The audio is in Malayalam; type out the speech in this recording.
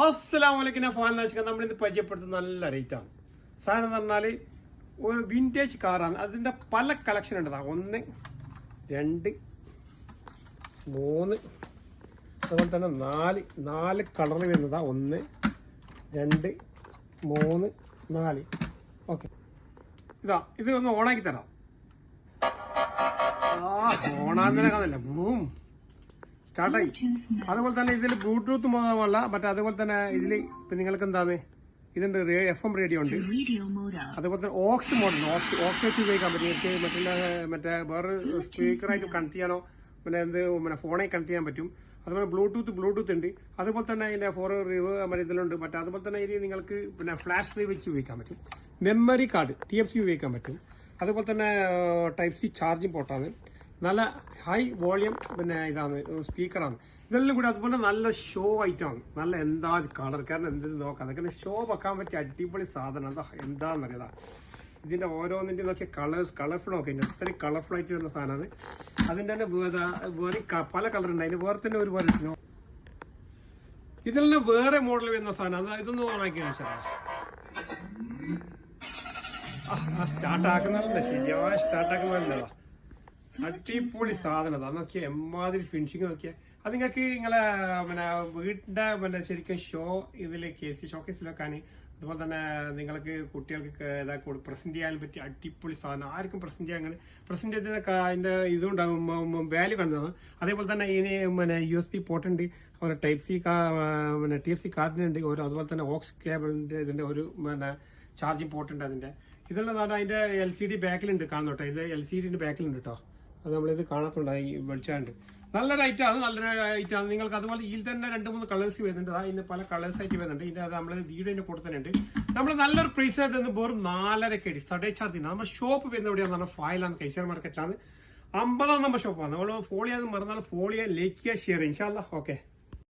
അസ്സലാമലൈക്കും. നമ്മളിന്ന് പരിചയപ്പെടുത്തുന്ന നല്ല റേറ്റാണ്. സാധനം എന്ന് പറഞ്ഞാൽ ഒരു വിൻറ്റേജ് കാറാണ്. അതിൻ്റെ പല കളക്ഷൻ ഉണ്ടതാ. 1 2 3 അതുപോലെ തന്നെ 4 കളറിൽ വരുന്നതാ. 1 2 3 4. ഓക്കെ, ഇത് ഒന്ന് ഓണാക്കി തരാം. ഓണാകുന്നതിനെ കാണല്ല, ബൂം സ്റ്റാർട്ടായി. അതുപോലെ തന്നെ ഇതിൽ ബ്ലൂടൂത്ത് മാത്രമല്ല, മറ്റേ അതുപോലെ തന്നെ ഇതിൽ ഇപ്പം നിങ്ങൾക്ക് എന്താണ് ഇതുണ്ട്, FM റേഡിയോ ഉണ്ട്. അതുപോലെ തന്നെ ഓക്സ് മോഡൽ, ഓക്സ് വെച്ച് ഉപയോഗിക്കാൻ പറ്റും. മറ്റേ വേറെ സ്പീക്കറായിട്ട് കണക്ട് ചെയ്യാനോ പിന്നെ ഫോണിൽ കണക്ട് ചെയ്യാൻ പറ്റും. അതുപോലെ ബ്ലൂടൂത്ത് ഉണ്ട്. അതുപോലെ തന്നെ അതിൻ്റെ മറ്റേ ഇതിലുണ്ട്. അതുപോലെ തന്നെ ഇനി നിങ്ങൾക്ക് പിന്നെ ഫ്ലാഷ് ഡ്രൈവ് വെച്ച് ഉപയോഗിക്കാൻ പറ്റും. മെമ്മറി കാർഡ് TFC ഉപയോഗിക്കാൻ പറ്റും. അതുപോലെ തന്നെ Type-C ചാർജിങ് പോർട്ടാണ്. നല്ല ഹൈ വോളിയം ഇതാണ് സ്പീക്കറാണ്. ഇതെല്ലാം കൂടി അതുപോലെ നല്ല ഷോ ആയിട്ടാണ്. നല്ല എന്താ കളർ, കാരണം എന്തെന്ന് നോക്കാം, അതൊക്കെ ഷോ വെക്കാൻ പറ്റിയ അടിപൊളി സാധനം. എന്താണെന്നറിയാം. ഇതിൻ്റെ ഓരോന്നിൻ്റെ നോക്കിയ കളർഫുൾ നോക്കാം. ഇതിൻ്റെ അത്രയും കളർഫുൾ ആയിട്ട് വരുന്ന സാധനമാണ്. അതിൻ്റെ തന്നെ വേറെ പല കളർ ഉണ്ട്. അതിന് വേറെ തന്നെ ഒരുപാട് സ്നോ. ഇതിൽ തന്നെ വേറെ മോഡൽ വരുന്ന സാധനം. ഇതൊന്നും ഓണാക്കി വെച്ചാൽ സ്റ്റാർട്ടാക്കുന്നുണ്ട്. ശരിയായ സ്റ്റാർട്ടാക്കുന്നുണ്ടല്ലോ. അടിപൊളി സാധനം. അത് നോക്കിയാൽ എമ്മാതിരി ഫിനിഷിങ് നോക്കിയാൽ അത് നിങ്ങൾക്ക് നിങ്ങളെ വീടിൻ്റെ ശരിക്കും ഷോ ഇതിൽ ഷോക്കേസിൽ വെക്കാൻ, അതുപോലെ തന്നെ നിങ്ങൾക്ക് കുട്ടികൾക്ക് പ്രസന്റ് ചെയ്യാൻ പറ്റിയ അടിപൊളി സാധനം. ആർക്കും പ്രസന്റ് ചെയ്യാൻ പ്രസന്റ് ചെയ്തതിനൊക്കെ അതിൻ്റെ ഇതുണ്ടാകും, വാല്യൂ കാണുന്നത്. അതേപോലെ തന്നെ ഇതിന് USB പോർട്ടുണ്ട്. അതുപോലെ Type-C TFC കാർഡിനുണ്ട്. അതുപോലെ തന്നെ ഓക്സ് കേബിളിൻ്റെ ഇതിൻ്റെ ഒരു ചാർജിങ് പോർട്ടുണ്ട്. ഇതെല്ലാം അതിൻ്റെ LCD ബാക്കിലുണ്ട് കാണുന്നോട്ടോ. ഇത് LCDൻ്റെ ബാക്കിലുണ്ട് കേട്ടോ. അത് നമ്മളിത് കാണത്തുണ്ടായി വെളിച്ചാണ്ട്. നല്ലൊരു ഐറ്റമാണ്, നല്ലൊരു ഐറ്റമാണ്. നിങ്ങൾക്ക് അതുപോലെ ഇതിൽ തന്നെ 2-3 കളേഴ്സ് വരുന്നുണ്ട്. അതിന് പല കളേഴ്സ് ആയിട്ട് വരുന്നുണ്ട്. ഇതിൻ്റെ അത് നമ്മൾ വീഡിയോൻ്റെ കൂടെ തന്നെ ഉണ്ട്. നമ്മൾ നല്ലൊരു പ്രൈസ് ആയിട്ട് വെറും 4.5 സഡേ ചാർജ്. നമ്മുടെ ഷോപ്പ് വരുന്ന എവിടെയാണെന്ന് പറഞ്ഞാൽ ഫായിലാണ്, കൈസർ മാർക്കറ്റാണ്. 50 നമ്പർ ഷോപ്പാണ്. നമ്മൾ ഫോളോ ചെയ്യാൻ മറന്നാൽ ഫോളോ ചെയ്യാൻ, ലൈക്ക് ചെയ്യുക, ഷെയർ. ഇൻഷാ അല്ലാഹ്. ഓക്കെ.